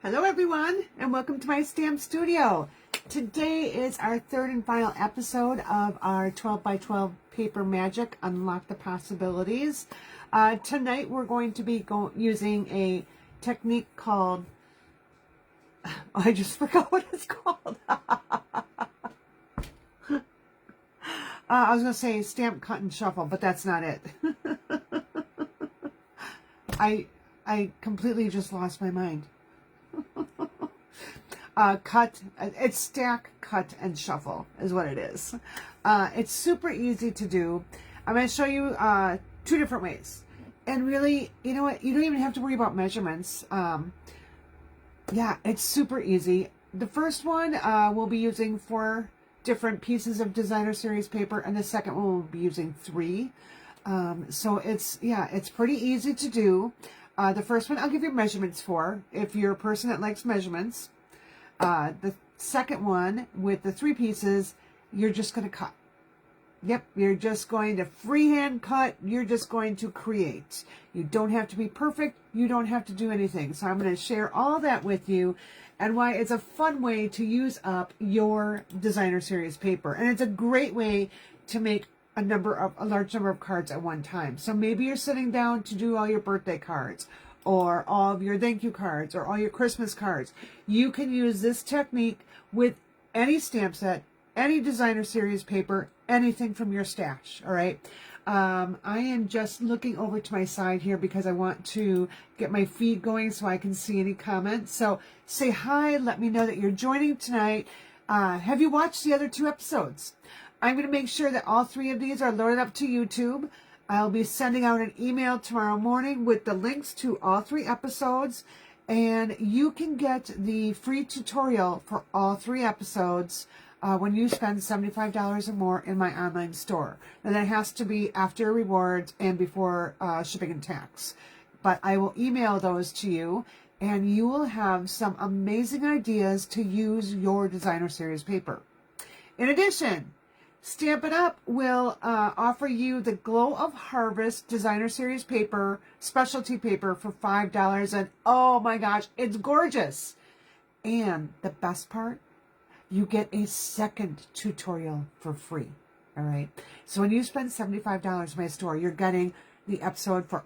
Hello everyone, and welcome to my stamp studio. Today is our third and final episode of our 12 by 12 paper magic, Unlock the Possibilities. Tonight we're going to be using a technique called, I just forgot what it's called. I was going to say stamp, cut, and shuffle, but that's not it. I completely just lost my mind. It's stack, cut, and shuffle is what it is. It's super easy to do. I'm going to show you two different ways. And really, you know what? You don't even have to worry about measurements. Yeah, it's super easy. The first one we'll be using 4 different pieces of designer series paper, and the second one we'll be using 3. So it's pretty easy to do. The first one I'll give you measurements for if you're a person that likes measurements. The second one with the 3 pieces, you're just going to cut. Yep, you're just going to freehand cut. You're just going to create. You don't have to be perfect. You don't have to do anything. So I'm going to share all that with you and why it's a fun way to use up your designer series paper. And it's a great way to make a large number of cards at one time. So maybe you're sitting down to do all your birthday cards, or all of your thank you cards, or all your Christmas cards. You can use this technique with any stamp set, any designer series paper, anything from your stash, all right? I am just looking over to my side here because I want to get my feed going so I can see any comments. So say hi, let me know that you're joining tonight. Have you watched the other 2 episodes? I'm going to make sure that all 3 of these are loaded up to YouTube. I'll be sending out an email tomorrow morning with the links to all 3 episodes, and you can get the free tutorial for all 3 episodes when you spend $75 or more in my online store. Now that has to be after rewards and before shipping and tax. But I will email those to you, and you will have some amazing ideas to use your designer series paper. In addition, Stampin' Up! Will offer you the Glow of Harvest Designer Series paper, specialty paper for $5. And oh my gosh, it's gorgeous. And the best part, you get a second tutorial for free. All right. So when you spend $75 in my store, you're getting the tutorial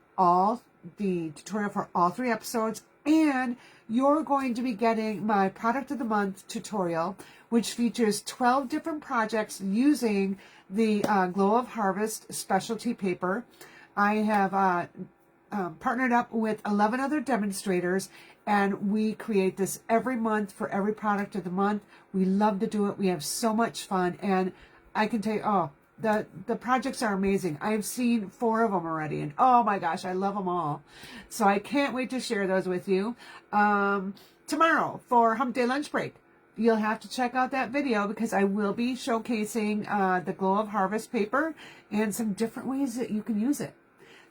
for all 3 episodes, and you're going to be getting my Product of the Month tutorial, which features 12 different projects using the Glow of Harvest specialty paper. I have partnered up with 11 other demonstrators, and we create this every month for every product of the month. We love to do it. We have so much fun, and I can tell you, the projects are amazing. I've seen 4 of them already, and oh my gosh, I love them all. So I can't wait to share those with you. Tomorrow for Hump Day Lunch Break, you'll have to check out that video because I will be showcasing the Glow of Harvest paper and some different ways that you can use it.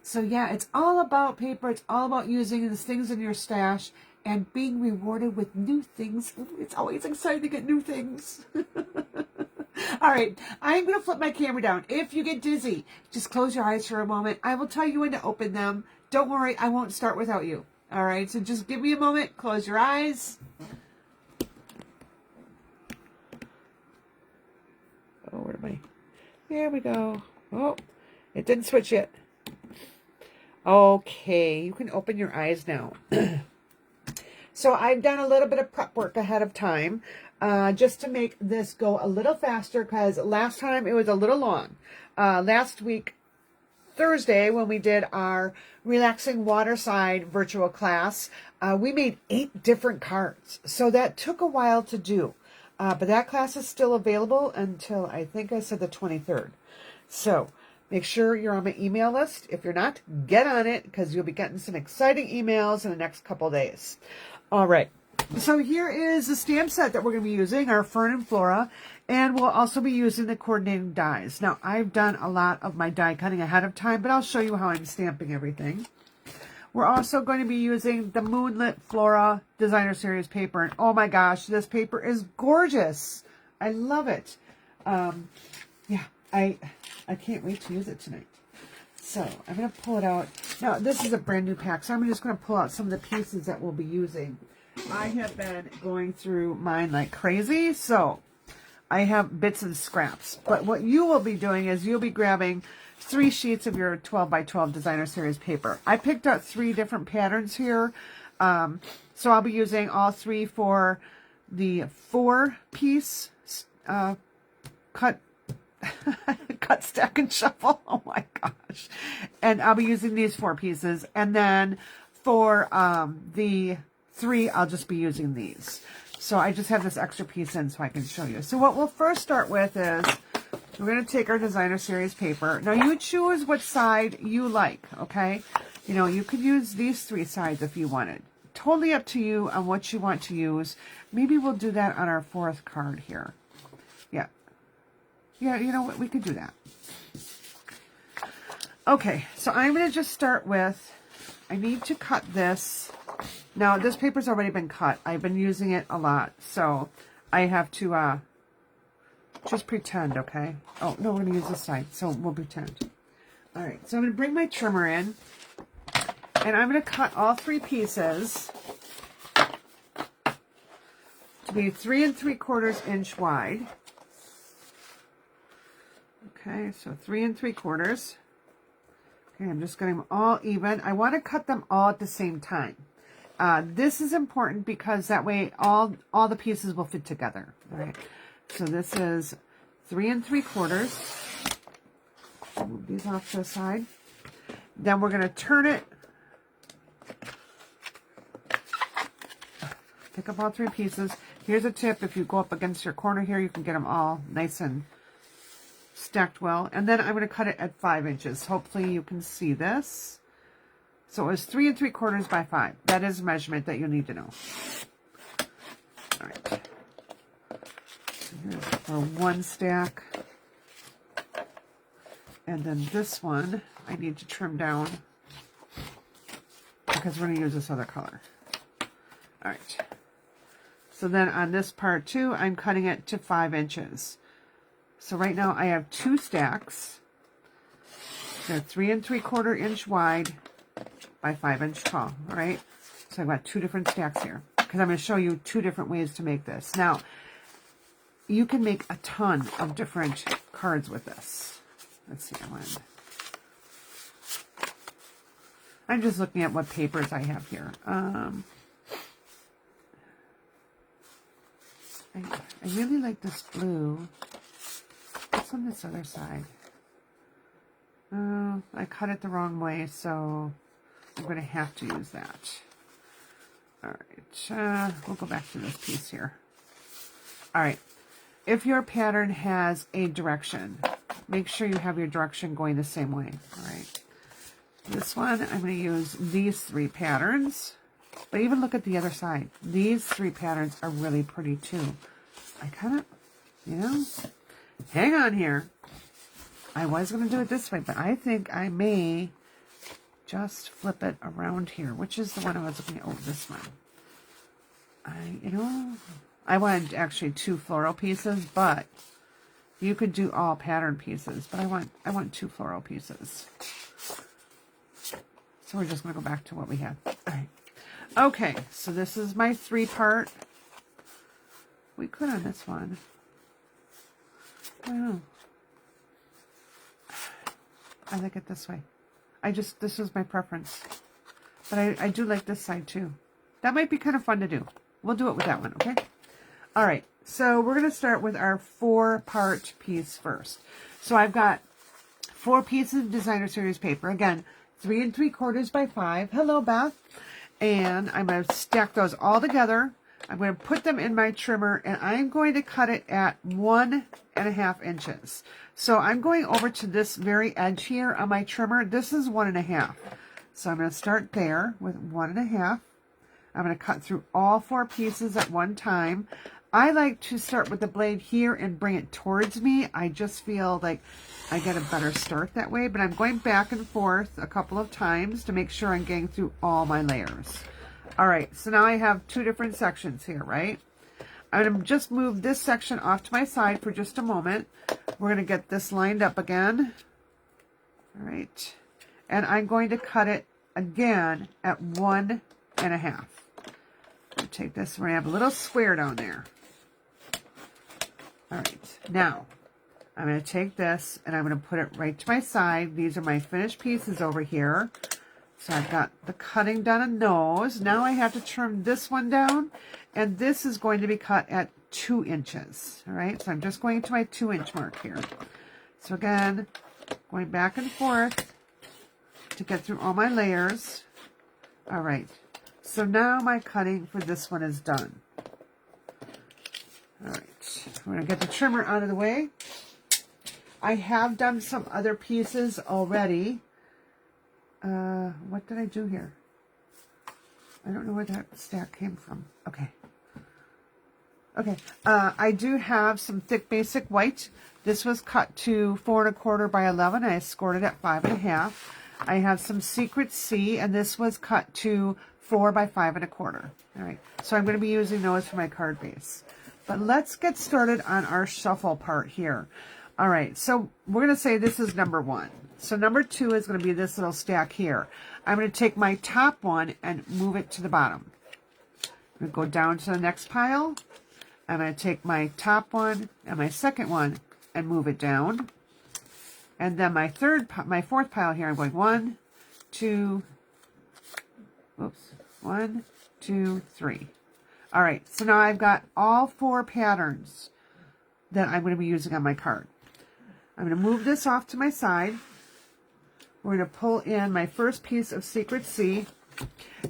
So yeah, it's all about paper. It's all about using these things in your stash and being rewarded with new things. It's always exciting to get new things. All right, I'm going to flip my camera down. If you get dizzy, just close your eyes for a moment. I will tell you when to open them. Don't worry, I won't start without you. All right, so just give me a moment. Close your eyes. Oh, where am I? There we go. Oh, it didn't switch yet. Okay, you can open your eyes now. So I've done a little bit of prep work ahead of time just to make this go a little faster because last time it was a little long. Last week, Thursday, when we did our Relaxing Waterside virtual class, we made 8 different cards. So that took a while to do. But that class is still available until I think I said the 23rd. So make sure you're on my email list. If you're not, get on it because you'll be getting some exciting emails in the next couple days. All right. So here is the stamp set that we're going to be using, our Fern and Flora, and we'll also be using the coordinating dies. Now, I've done a lot of my die cutting ahead of time, but I'll show you how I'm stamping everything. We're also going to be using the Moonlit Flora Designer Series paper, and oh my gosh, this paper is gorgeous. I love it. Yeah, I can't wait to use it tonight. So I'm going to pull it out. Now, this is a brand new pack, so I'm just going to pull out some of the pieces that we'll be using. I have been going through mine like crazy, so I have bits and scraps. But what you will be doing is you'll be grabbing 3 sheets of your 12 by 12 designer series paper. I picked out 3 different patterns here. So I'll be using all 3 for the 4-piece cut, cut, stack, and shuffle. Oh my gosh. And I'll be using these 4 pieces. And then for the 3, I'll just be using these. So I just have this extra piece in so I can show you. So what we'll first start with is we're going to take our designer series paper. Now you choose what side you like, okay? You know, you could use these 3 sides if you wanted. Totally up to you on what you want to use. Maybe we'll do that on our 4th card here. Yeah. Yeah, you know what? We could do that. Okay, so I'm going to just start with, I need to cut this. Now, this paper's already been cut. I've been using it a lot, so I have to just pretend, okay? Oh, no, we're going to use this side, so we'll pretend. All right, so I'm going to bring my trimmer in, and I'm going to cut all 3 pieces to be 3 3/4 inch wide. Okay, so 3 3/4. Okay, I'm just getting them all even. I want to cut them all at the same time. This is important because that way all the pieces will fit together. All right, so this is 3 3/4. Move these off to the side. Then we're going to turn it. Pick up all 3 pieces. Here's a tip. If you go up against your corner here, you can get them all nice and stacked well. And then I'm going to cut it at 5 inches. Hopefully you can see this. So it was 3 3/4 by 5. That is a measurement that you need to know. All right. So here's for 1 stack. And then this one, I need to trim down because we're going to use this other color. All right. So then on this part too, I'm cutting it to 5 inches. So right now I have 2 stacks. They're 3 3/4 inch wide by 5 inch tall. All right. So I've got 2 different stacks here because I'm going to show you 2 different ways to make this. Now, you can make a ton of different cards with this. Let's see. I'm just looking at what papers I have here. I really like this blue. What's on this other side? I cut it the wrong way, so I'm going to have to use that. All right, we'll go back to this piece here. All right, if your pattern has a direction, make sure you have your direction going the same way. All right, this one, I'm going to use these 3 patterns. But even look at the other side. These 3 patterns are really pretty too. I kind of, you know, hang on here. I was going to do it this way, but I think I may just flip it around here. Which is the one I was looking at? Oh, this one. I wanted actually 2 floral pieces, but you could do all pattern pieces. But I want 2 floral pieces. So we're just going to go back to what we had. All right. Okay, so this is my 3-part. We could on this one. I don't know. I like it this way. This is my preference. But I do like this side too. That might be kind of fun to do. We'll do it with that one, okay? All right, so we're going to start with our 4-part piece first. So I've got 4 pieces of designer series paper. Again, 3 3/4 by 5. Hello, Beth. And I'm going to stack those all together. I'm going to put them in my trimmer, and I'm going to cut it at 1.5 inches. So I'm going over to this very edge here on my trimmer. This is 1.5. So I'm going to start there with 1.5. I'm going to cut through all 4 pieces at one time. I like to start with the blade here and bring it towards me. I just feel like I get a better start that way, but I'm going back and forth a couple of times to make sure I'm getting through all my layers. All right, so now I have 2 different sections here, right? I'm going to just move this section off to my side for just a moment. We're going to get this lined up again. All right. And I'm going to cut it again at 1.5. Take this, we're going to have a little square down there. All right, now I'm going to take this and I'm going to put it right to my side. These are my finished pieces over here. So I've got the cutting done on those. Now I have to trim this one down, and this is going to be cut at 2 inches. All right, so I'm just going to my 2-inch mark here. So again, going back and forth to get through all my layers. All right, so now my cutting for this one is done. All right, we're going to get the trimmer out of the way. I have done some other pieces already. What did I do here? I don't know where that stack came from. Okay. Okay. I do have some thick basic white. This was cut to 4 1/4 by 11. I scored it at 5 1/2. I have some Secret C, and this was cut to 4 by 5 1/4. All right. So I'm going to be using those for my card base. But let's get started on our shuffle part here. All right. So we're going to say this is number 1. So number 2 is going to be this little stack here. I'm going to take my top one and move it to the bottom. I'm going to go down to the next pile. I'm going to take my top one and my second one and move it down. And then my fourth pile here, I'm going 1, 2, 1, 2, 3. All right, so now I've got all 4 patterns that I'm going to be using on my card. I'm going to move this off to my side. We're going to pull in my first piece of Secret C.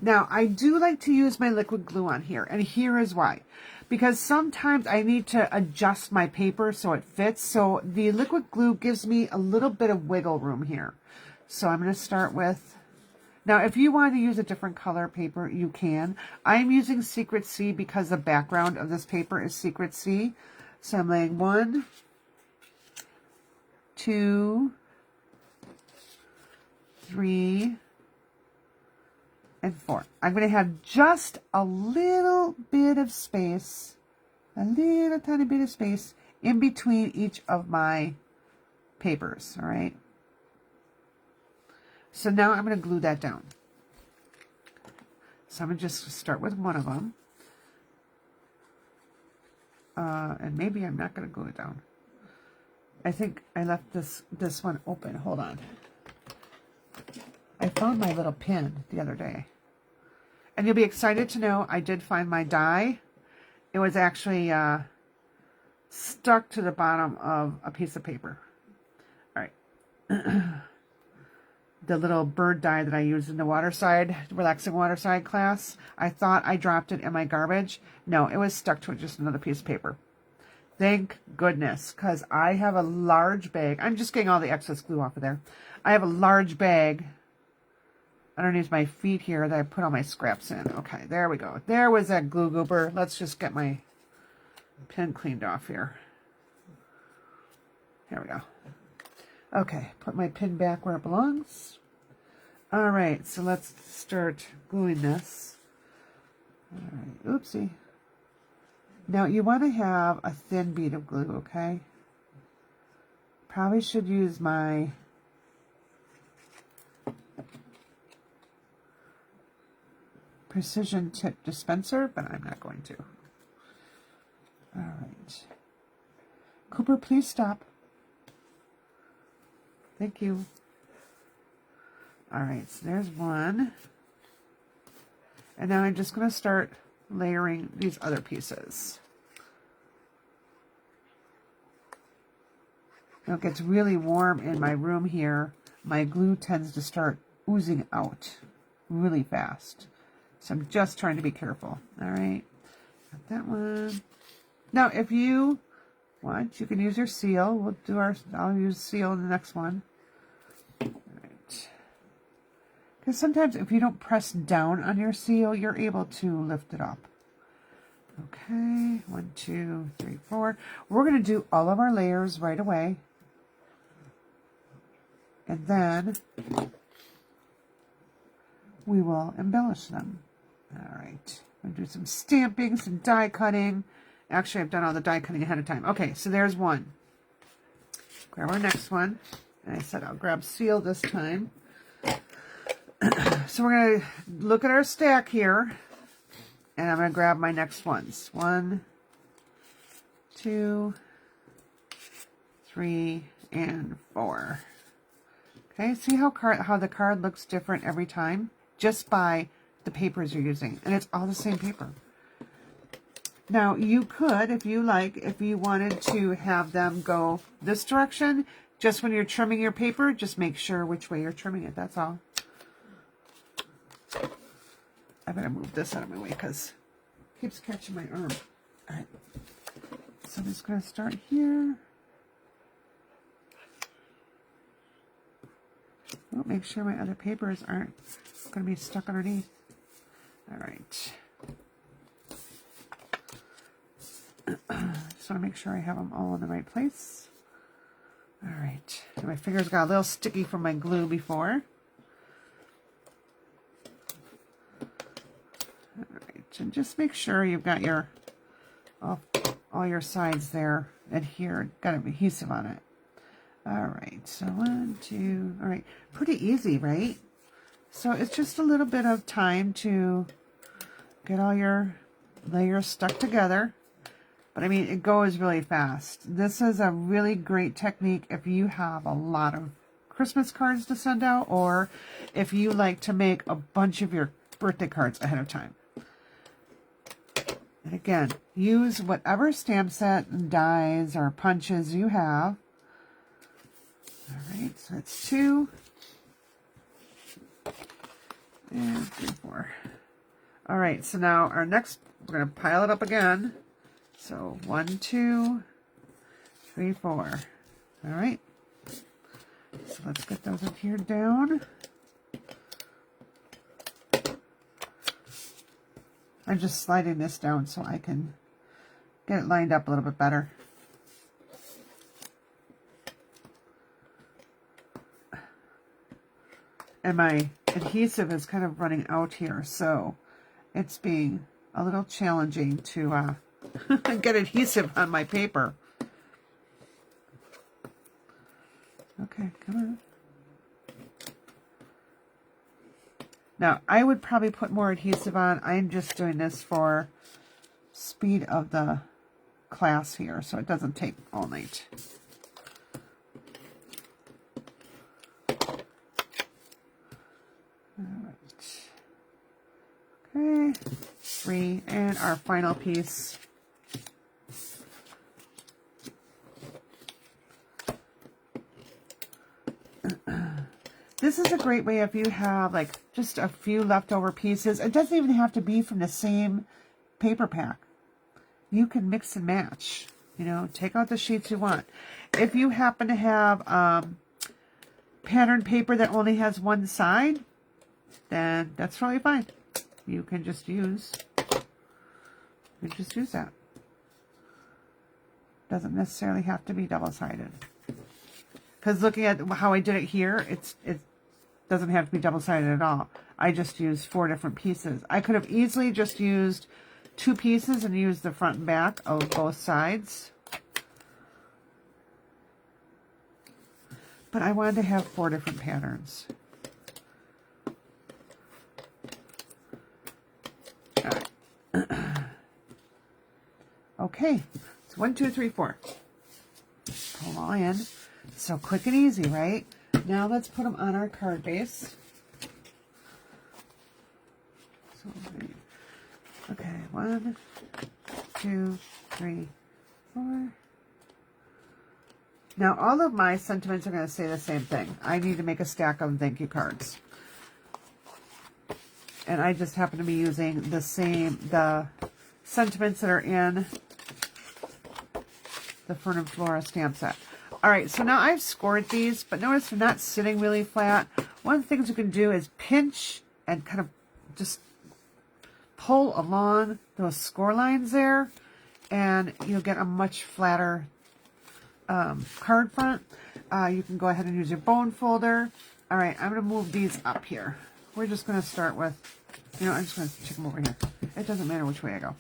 Now, I do like to use my liquid glue on here, and here is why. Because sometimes I need to adjust my paper so it fits. So the liquid glue gives me a little bit of wiggle room here. So I'm going to start with... Now, if you want to use a different color paper, you can. I'm using Secret C because the background of this paper is Secret C. So I'm laying 1, 2, 3, and 4. I'm going to have just a little bit of space, a little tiny bit of space in between each of my papers, all right? So now I'm going to glue that down. So I'm going to just start with one of them. And maybe I'm not going to glue it down. I think I left this one open. Hold on. I found my little pin the other day. And you'll be excited to know I did find my die. It was actually stuck to the bottom of a piece of paper. All right. The little bird die that I used in the Waterside, Relaxing Waterside class. I thought I dropped it in my garbage. No, it was stuck to just another piece of paper. Thank goodness, because I have a large bag. I'm just getting all the excess glue off of there. I have a large bag underneath my feet here that I put all my scraps in. Okay, there we go. There was that glue goober. Let's just get my pin cleaned off here. Here we go. Okay, put my pin back where it belongs. All right, so let's start gluing this. All right, oopsie. Now, you want to have a thin bead of glue, okay? Probably should use my precision tip dispenser, but I'm not going to. All right. Cooper, please stop. Thank you. All right, so there's one. And now I'm just going to start layering these other pieces. Now it gets really warm in my room here. My glue tends to start oozing out really fast. So I'm just trying to be careful. All right, got that one. Now, if you want, you can use your seal. I'll use seal in the next one. All right. Because sometimes if you don't press down on your seal, you're able to lift it up. Okay, 1, 2, 3, 4. We're going to do all of our layers right away. And then we will embellish them. All right, I'm going to do some stamping, some die cutting. Actually, I've done all the die cutting ahead of time. Okay, so there's one. Grab our next one. And I said I'll grab seal this time. So we're going to look at our stack here, and I'm going to grab my next ones. 1, 2, 3, and 4. Okay, see how the card looks different every time? Just by the papers you're using. And it's all the same paper. Now, you could, if you wanted to have them go this direction, just when you're trimming your paper, just make sure which way you're trimming it. That's all. I better move this out of my way because it keeps catching my arm. All right. So I'm just going to start here. Oh, make sure my other papers aren't going to be stuck underneath. All right. Just want to make sure I have them all in the right place. All right. And my fingers got a little sticky from my glue before. All right. And just make sure you've got your all your sides there adhered, got adhesive on it. All right. So 1, 2. All right. Pretty easy, right? So it's just a little bit of time to get all your layers stuck together. But I mean, it goes really fast. This is a really great technique if you have a lot of Christmas cards to send out, or if you like to make a bunch of your birthday cards ahead of time. And again, use whatever stamp set and dies or punches you have. All right, so that's 2. And 3, 4. All right, so now our next, we're going to pile it up again. So 1, 2, 3, 4. All right. So let's get those up here down. I'm just sliding this down so I can get it lined up a little bit better. And my adhesive is kind of running out here, so it's being a little challenging to get adhesive on my paper. Okay, come on. Now, I would probably put more adhesive on. I'm just doing this for speed of the class here, so it doesn't take all night. All right. Okay, 3, and our final piece. This is a great way if you have like just a few leftover pieces. It doesn't even have to be from the same paper pack. You can mix and match. You know, take out the sheets you want. If you happen to have pattern paper that only has one side, then that's really fine. You can just use that. Doesn't necessarily have to be double-sided. Because looking at how I did it here, it doesn't have to be double-sided at all. I just used 4 different pieces. I could have easily just used 2 pieces and used the front and back of both sides. But I wanted to have 4 different patterns. All right. Okay, so 1, 2, 3, 4. Pull them all in. So quick and easy, right? Now let's put them on our card base. So, okay, 1, 2, 3, 4. Now all of my sentiments are going to say the same thing. I need to make a stack of thank you cards. And I just happen to be using the sentiments that are in the Fern and Flora stamp set. All right, so now I've scored these, but notice they're not sitting really flat. One of the things you can do is pinch and kind of just pull along those score lines there, and you'll get a much flatter card front. You can go ahead and use your bone folder. All right, I'm going to move these up here. We're just going to start with, I'm just going to stick them over here. It doesn't matter which way I go.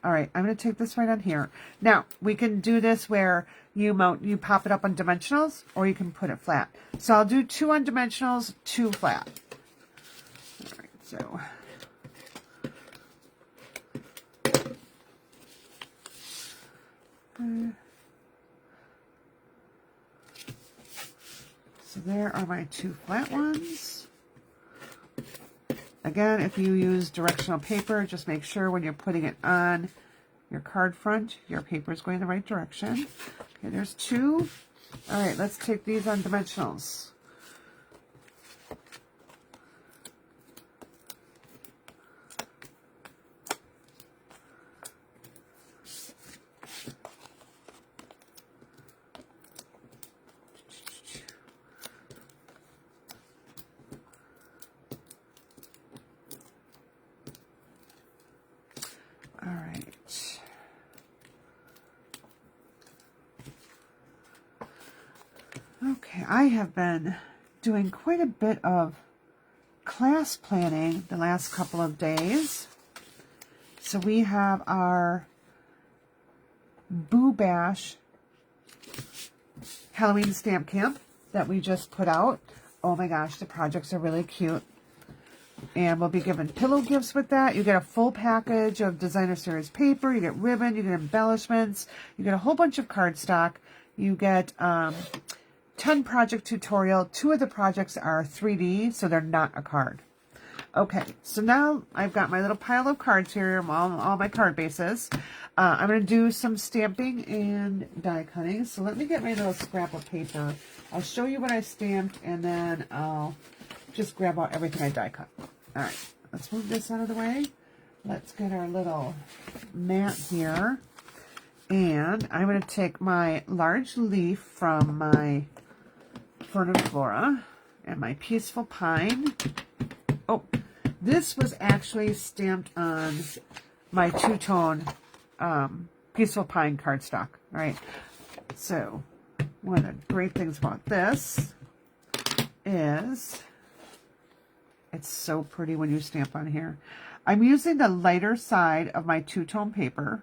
All right, I'm going to take this right on here. Now, we can do this where you pop it up on dimensionals, or you can put it flat. So I'll do 2 on dimensionals, 2 flat. So so there are my 2 flat ones. Again, if you use directional paper, just make sure when you're putting it on your card front, your paper is going the right direction. Okay, there's 2. All right, let's take these on dimensionals. All right. Okay, I have been doing quite a bit of class planning the last couple of days. So we have our Boo Bash Halloween stamp camp that we just put out. Oh my gosh, the projects are really cute. And we'll be giving pillow gifts with that. You get a full package of designer series paper. You get ribbon. You get embellishments. You get a whole bunch of cardstock. You get 10 project tutorial. 2 of the projects are 3D, so they're not a card. Okay, so now I've got my little pile of cards here, all my card bases. I'm going to do some stamping and die cutting. So let me get my little scrap of paper. I'll show you what I stamped, and then I'll just grab out everything I die cut. All right, let's move this out of the way. Let's get our little mat here. And I'm going to take my large leaf from my Fern and Flora and my Peaceful Pine. Oh, this was actually stamped on my two-tone Peaceful Pine cardstock. All right, so one of the great things about this is it's so pretty when you stamp on here. I'm using the lighter side of my two-tone paper.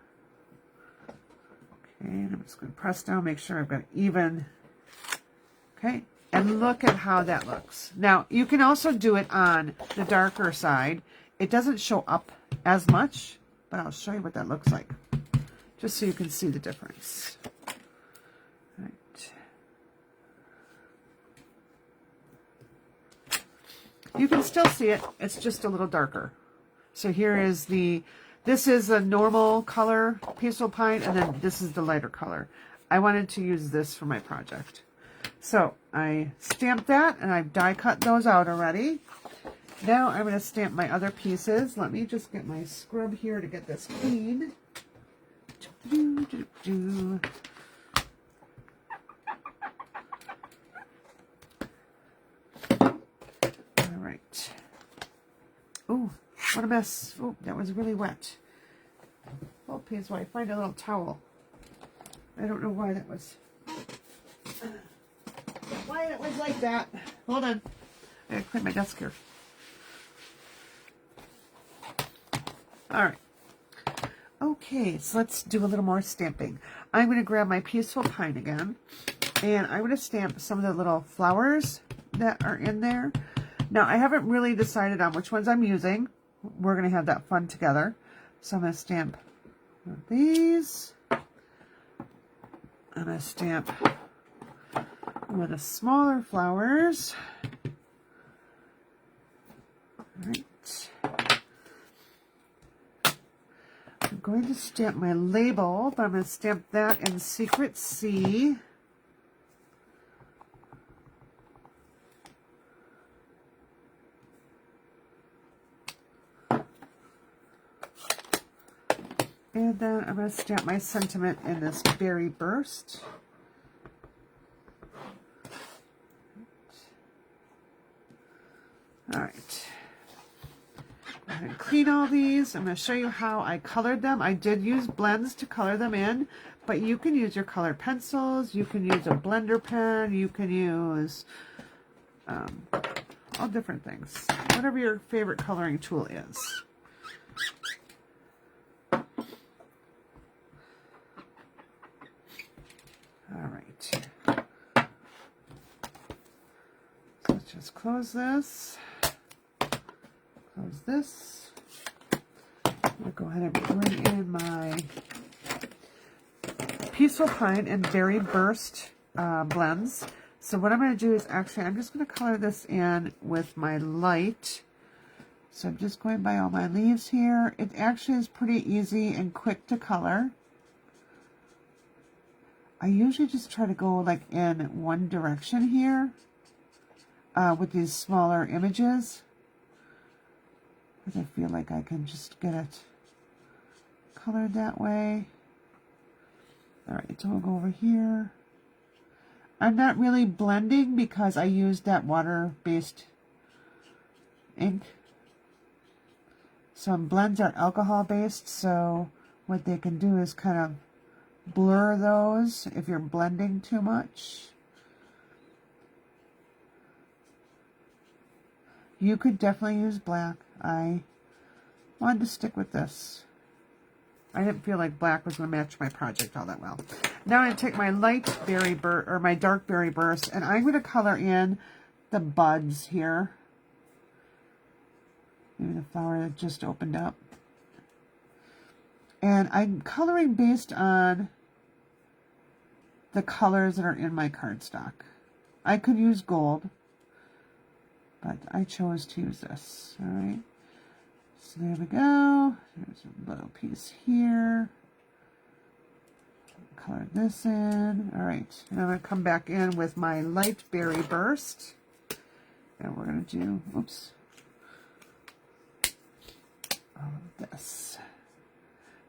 Okay, and I'm just going to press down, make sure I've got even. Okay, and look at how that looks. Now, you can also do it on the darker side. It doesn't show up as much, but I'll show you what that looks like, just so you can see the difference. All right. You can still see it. It's just a little darker. So here is this is a normal color Peaceful Pine, and then this is the lighter color. I wanted to use this for my project. So I stamped that, and I've die cut those out already. Now I'm going to stamp my other pieces. Let me just get my scrub here to get this clean. All right. Ooh, what a mess. Oh, that was really wet. Oh, please, why? Find a little towel. I don't know why that was. Why it was like that. Hold on. I gotta clean my desk here. All right. Okay, so let's do a little more stamping. I'm going to grab my Peaceful Pine again, and I'm going to stamp some of the little flowers that are in there. Now, I haven't really decided on which ones I'm using. We're going to have that fun together. So I'm going to stamp these. I'm going to stamp one of the smaller flowers. All right. I'm going to stamp my label, but I'm going to stamp that in Secret C. And then I'm going to stamp my sentiment in this Berry Burst. All right. I'm going to clean all these. I'm going to show you how I colored them. I did use blends to color them in, but you can use your colored pencils. You can use a blender pen. You can use all different things. Whatever your favorite coloring tool is. All right. So let's just close this. Close this. I'm going to go ahead and bring in my Peaceful Pine and Berry Burst blends. So what I'm going to do is actually, I'm just going to color this in with my light. So I'm just going by all my leaves here. It actually is pretty easy and quick to color. I usually just try to go like in one direction here with these smaller images, because I feel like I can just get it colored that way. All right, so we'll go over here. I'm not really blending because I used that water-based ink. Some blends are alcohol-based, so what they can do is kind of blur those if you're blending too much. You could definitely use black. I wanted to stick with this. I didn't feel like black was going to match my project all that well. Now I'm going to take my light berry burst, or my dark berry burst, and I'm going to color in the buds here. Maybe the flower that just opened up. And I'm coloring based on the colors that are in my cardstock. I could use gold, but I chose to use this. All right. So there we go. There's a little piece here. Color this in. All right. And I'm going to come back in with my light berry burst. And we're going to do, oops, all of this.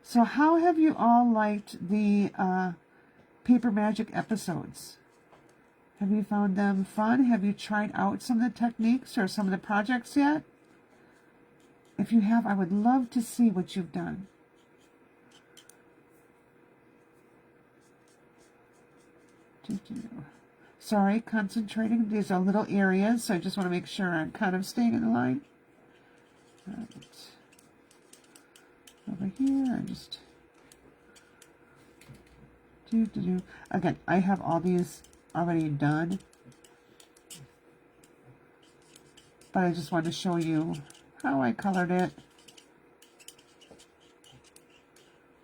So how have you all liked the Paper Magic episodes? Have you found them fun? Have you tried out some of the techniques or some of the projects yet? If you have, I would love to see what you've done. Sorry, concentrating. These are little areas, so I just want to make sure I'm kind of staying in the line. All right. Over here, I just Again, I have all these already done, but I just wanted to show you how I colored it,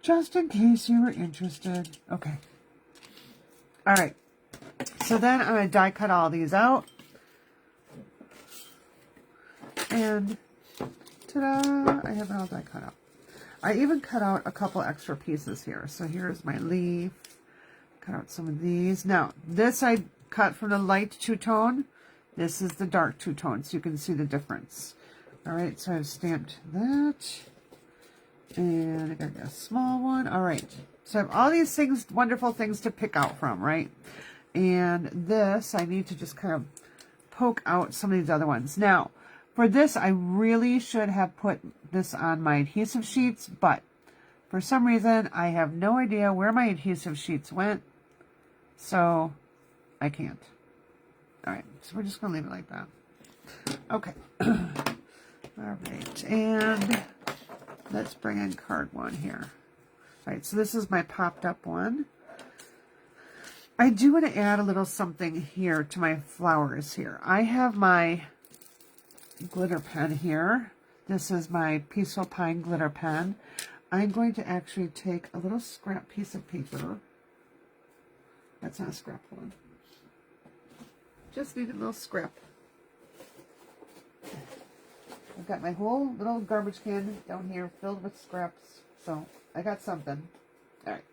just in case you were interested. Okay. All right. So then I'm going to die cut all these out. And ta-da! I have it all die cut out. I even cut out a couple extra pieces here. So here's my leaf. Cut out some of these. Now, this I cut from the light two-tone. This is the dark two-tone, so you can see the difference. All right, so I've stamped that. And I got a small one. All right. So I have all these things, wonderful things to pick out from, right? And this, I need to just kind of poke out some of these other ones. Now, for this, I really should have put this on my adhesive sheets, but for some reason, I have no idea where my adhesive sheets went, so I can't. All right, so we're just going to leave it like that. Okay. All right, and let's bring in card one here. All right, so this is my popped up one. I do want to add a little something here to my flowers here. I have my glitter pen here. This is my Peaceful Pine glitter pen. I'm going to actually take a little scrap piece of paper. That's not a scrap one. Just need a little scrap. I've got my whole little garbage can down here filled with scraps. So I got something. All right.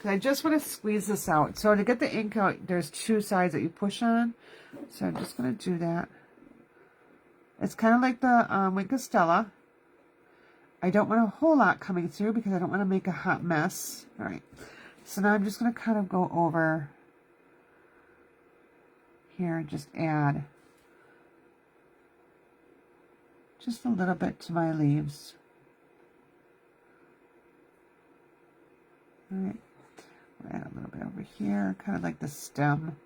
I just want to squeeze this out. So to get the ink out, there's two sides that you push on. So I'm just going to do that. It's kind of like the Wink of Stella. I don't want a whole lot coming through because I don't want to make a hot mess. All right. So now I'm just going to kind of go over here and just add just a little bit to my leaves. All right. We'll add a little bit over here, kind of like the stem.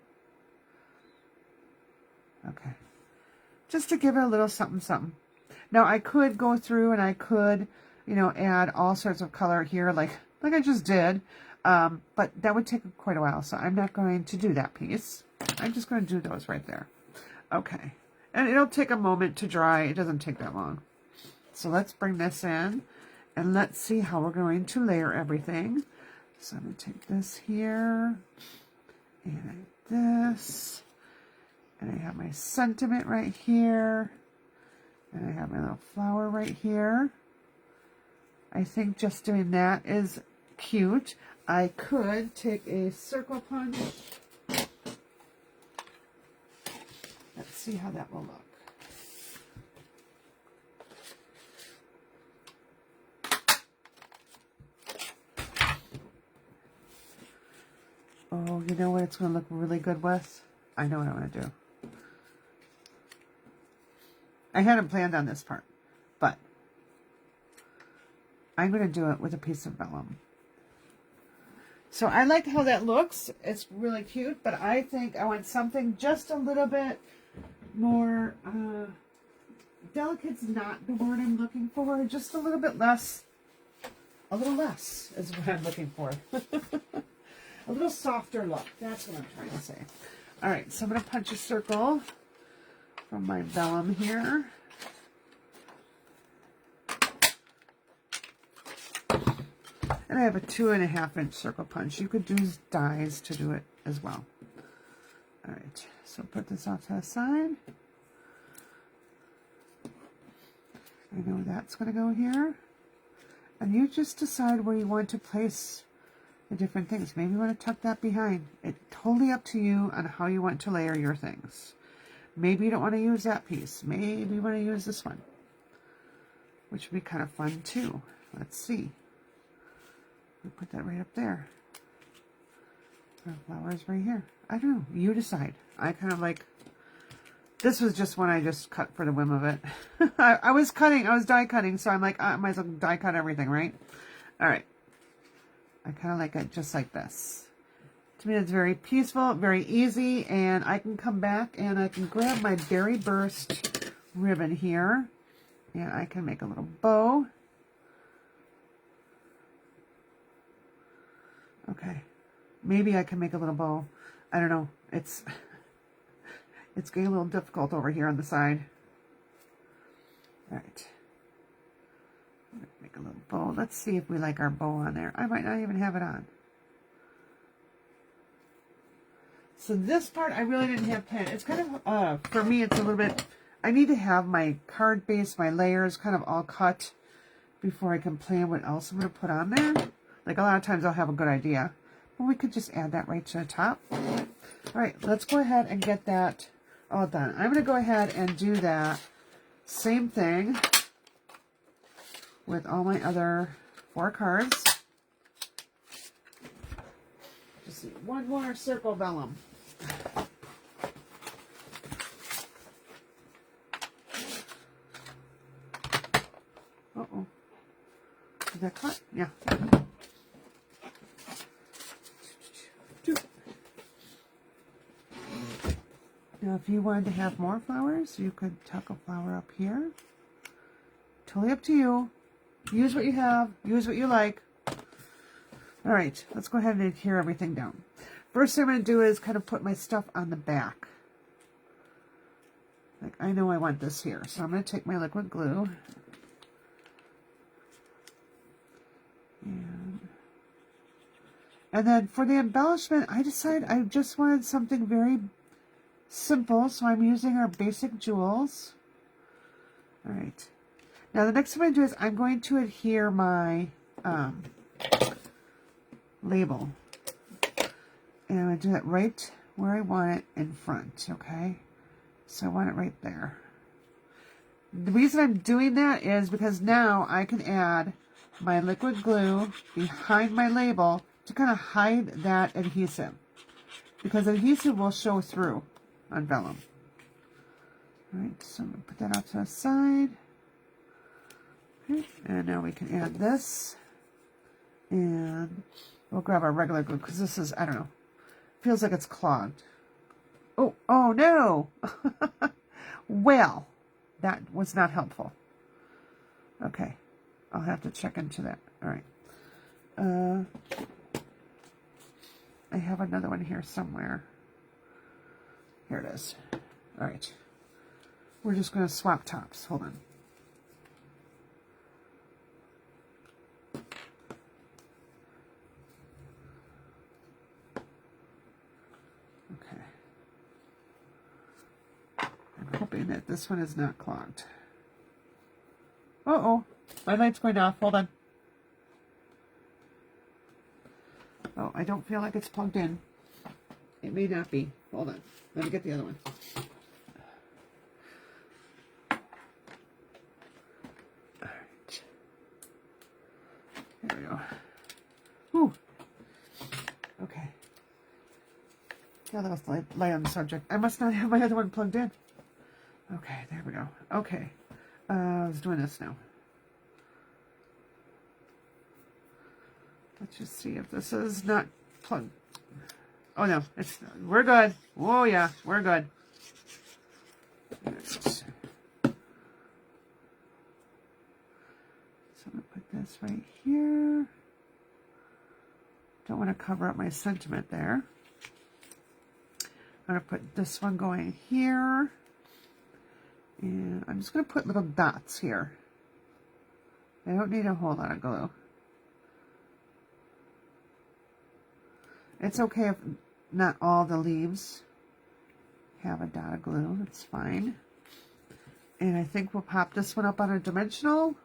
Okay. Just to give it a little something, something. Now, I could go through and I could, you know, add all sorts of color here like I just did. But that would take quite a while, so I'm not going to do that piece. I'm just going to do those right there. Okay. And it'll take a moment to dry. It doesn't take that long. So let's bring this in and let's see how we're going to layer everything. So I'm going to take this here and this. And I have my sentiment right here. And I have my little flower right here. I think just doing that is cute. I could take a circle punch. Let's see how that will look. Oh, you know what it's going to look really good with? I know what I'm going to do. I hadn't planned on this part, but I'm going to do it with a piece of vellum. So I like how that looks. It's really cute, but I think I want something just a little bit more, delicate's not the word I'm looking for, just a little bit less, a little less is what I'm looking for. A little softer look, that's what I'm trying to say. All right, so I'm going to punch a circle from my vellum here. And I have a 2.5 inch circle punch. You could use dies to do it as well. All right, so put this off to the side. I know that's going to go here. And you just decide where you want to place the different things. Maybe you want to tuck that behind. It's totally up to you on how you want to layer your things. Maybe you don't want to use that piece. Maybe you want to use this one, which would be kind of fun too. Let's see. We'll put that right up there. Our flowers right here. I don't know. You decide. I kind of like, this was just one I just cut for the whim of it. I was die cutting, so I'm like, I might as well die cut everything, right? All right. I kind of like it just like this. To me, it's very peaceful, very easy, and I can come back and I can grab my Berry Burst ribbon here, and I can make a little bow. Okay, maybe I can make a little bow. I don't know. It's getting a little difficult over here on the side. All right. Make a little bow. Let's see if we like our bow on there. I might not even have it on. So this part I really didn't have planned. It's kind of, for me, it's a little bit, I need to have my card base, my layers kind of all cut before I can plan what else I'm going to put on there. Like a lot of times I'll have a good idea. But we could just add that right to the top. All right, let's go ahead and get that all done. I'm going to go ahead and do that same thing with all my other 4 cards. Just need one more circle vellum. Uh-oh. Did that cut? Yeah. Now, if you wanted to have more flowers, you could tuck a flower up here. Totally up to you. Use what you have. Use what you like. All right, let's go ahead and adhere everything down. First thing I'm going to do is kind of put my stuff on the back. Like, I know I want this here, so I'm going to take my liquid glue. And then for the embellishment, I decided I just wanted something very simple, so I'm using our basic jewels. All right. Now the next thing I'm going to do is I'm going to adhere my label. And I'm going to do it right where I want it in front, okay? So I want it right there. The reason I'm doing that is because now I can add my liquid glue behind my label to kind of hide that adhesive. Because adhesive will show through on vellum. Alright, so I'm going to put that off to the side. Okay, and now we can add this. And we'll grab our regular glue because this is, I don't know, feels like it's clogged. Oh no! Well, that was not helpful. Okay, I'll have to check into that. Alright. I have another one here somewhere. Here it is. Alright. we're just going to swap tops. Hold on. Okay. I'm hoping that this one is not clogged. Uh-oh. My light's going off. Hold on. Oh, I don't feel like it's plugged in. It may not be. Hold on. Let me get the other one. All right. There we go. Whew. Okay. Yeah, that was light on the subject. I must not have my other one plugged in. Okay, there we go. Okay. I was doing this now. Let's just see if this is not plugged. Oh no, we're good. Oh yeah, we're good. Right. So I'm gonna put this right here. Don't want to cover up my sentiment there. I'm gonna put this one going here. And I'm just gonna put little dots here. I don't need a whole lot of glue. It's okay if not all the leaves have a dot of glue. It's fine. And I think we'll pop this one up on a dimensional.